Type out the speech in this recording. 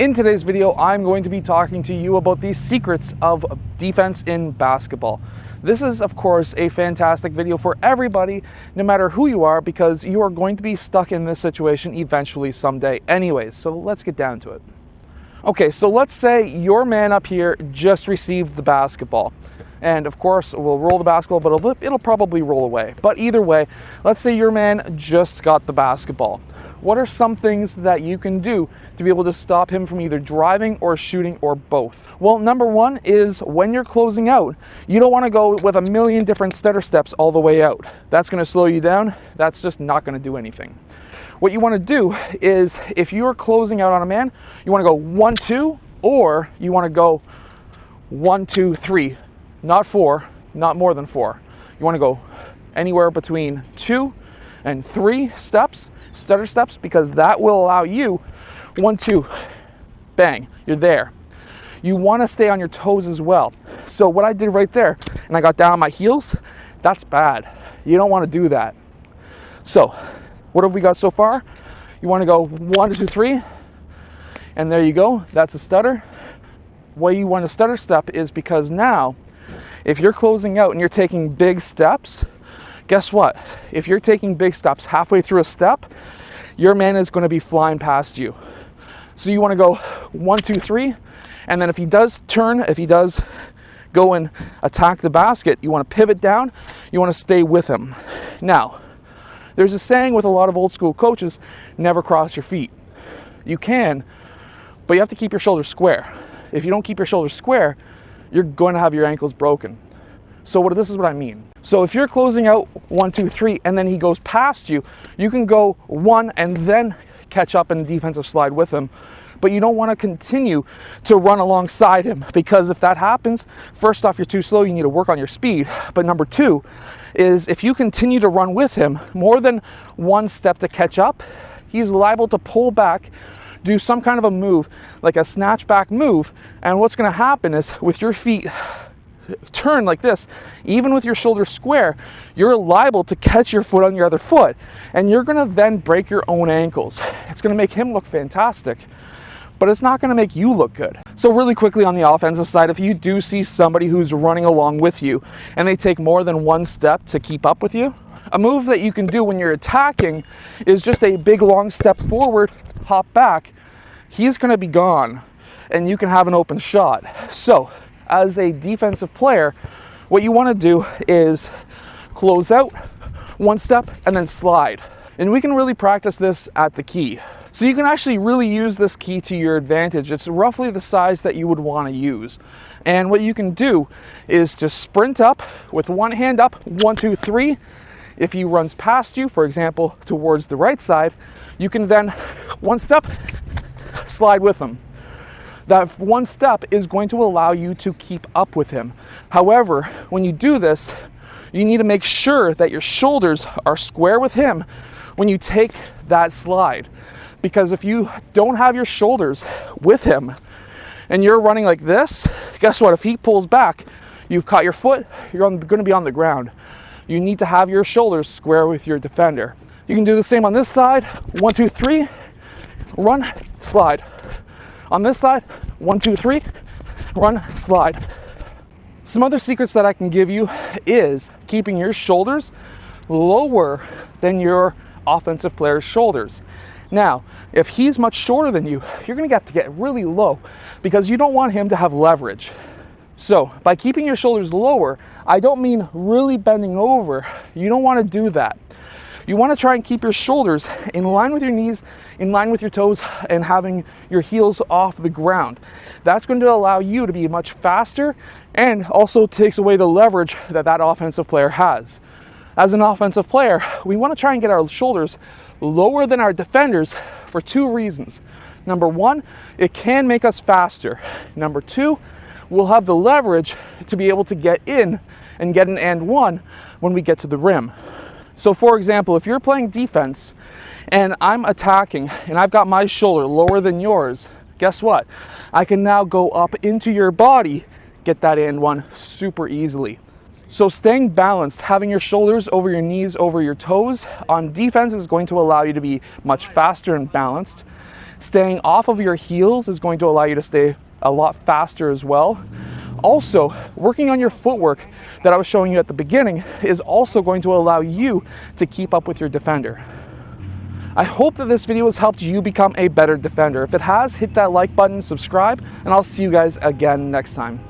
In today's video, I'm going to be talking to you about the secrets of defense in basketball. This is, of course, a fantastic video for everybody, no matter who you are, because you are going to be stuck in this situation eventually someday anyways. So let's get down to it. Okay, so let's say your man up here just received the basketball. And of course, we'll roll the basketball, but it'll probably roll away. But either way, let's say your man just got the basketball. What are some things that you can do to be able to stop him from either driving or shooting or both? Well, number one is when you're closing out, you don't want to go with a million different stutter steps all the way out. That's going to slow you down. That's just not going to do anything. What you want to do is, if you're closing out on a man, you want to go 1, 2, or you want to go 1, 2, 3, not 4, not more than 4. You want to go anywhere between 2 and 3 steps. Stutter steps, because that will allow you 1, 2, bang, you're there. You want to stay on your toes as well. So what I did right there, and I got down on my heels, that's bad. You don't want to do that. So what have we got so far? You want to go 1, 2, 3, and there you go. That's a stutter. Why you want a stutter step is because now, if you're closing out and you're taking big steps, guess what? If you're taking big steps halfway through a step, your man is going to be flying past you. So you want to go 1, 2, 3, and then if he does turn, if he does go and attack the basket, you want to pivot down, you want to stay with him. Now, there's a saying with a lot of old school coaches, never cross your feet. You can, but you have to keep your shoulders square. If you don't keep your shoulders square, you're going to have your ankles broken. So this is what I mean. So if you're closing out 1, 2, 3, and then he goes past you, you can go 1 and then catch up in defensive slide with him. But you don't want to continue to run alongside him, because if that happens, first off, you're too slow, you need to work on your speed. But number 2 is, if you continue to run with him more than 1 step to catch up, he's liable to pull back, do some kind of a move, like a snatch back move. And what's going to happen is, with your feet turn like this, even with your shoulders square, you're liable to catch your foot on your other foot, and you're going to then break your own ankles. It's going to make him look fantastic, but it's not going to make you look good. So really quickly on the offensive side, if you do see somebody who's running along with you and they take more than 1 step to keep up with you, a move that you can do when you're attacking is just a big long step forward, hop back. He's going to be gone and you can have an open shot. So as a defensive player, what you want to do is close out 1 step and then slide. And we can really practice this at the key. So you can actually really use this key to your advantage. It's roughly the size that you would want to use. And what you can do is to sprint up with 1 hand up, 1, 2, 3. If he runs past you, for example, towards the right side, you can then 1 step, slide with him. That 1 step is going to allow you to keep up with him. However, when you do this, you need to make sure that your shoulders are square with him when you take that slide. Because if you don't have your shoulders with him and you're running like this, guess what? If he pulls back, you've caught your foot, you're going to be on the ground. You need to have your shoulders square with your defender. You can do the same on this side. 1, 2, 3, run, slide. On this side, 1, 2, 3, run, slide. Some other secrets that I can give you is keeping your shoulders lower than your offensive player's shoulders. Now, if he's much shorter than you, you're going to have to get really low, because you don't want him to have leverage. So by keeping your shoulders lower, I don't mean really bending over. You don't want to do that. You want to try and keep your shoulders in line with your knees, in line with your toes, and having your heels off the ground. That's going to allow you to be much faster, and also takes away the leverage that offensive player has. As an offensive player, we want to try and get our shoulders lower than our defenders for 2 reasons. Number 1, it can make us faster. Number 2, we'll have the leverage to be able to get in and get an and 1 when we get to the rim. So for example, if you're playing defense and I'm attacking and I've got my shoulder lower than yours, guess what? I can now go up into your body, get that and 1 super easily. So staying balanced, having your shoulders over your knees, over your toes on defense is going to allow you to be much faster and balanced. Staying off of your heels is going to allow you to stay a lot faster as well. Also, working on your footwork that I was showing you at the beginning is also going to allow you to keep up with your defender. I hope that this video has helped you become a better defender. If it has, hit that like button, subscribe, and I'll see you guys again next time.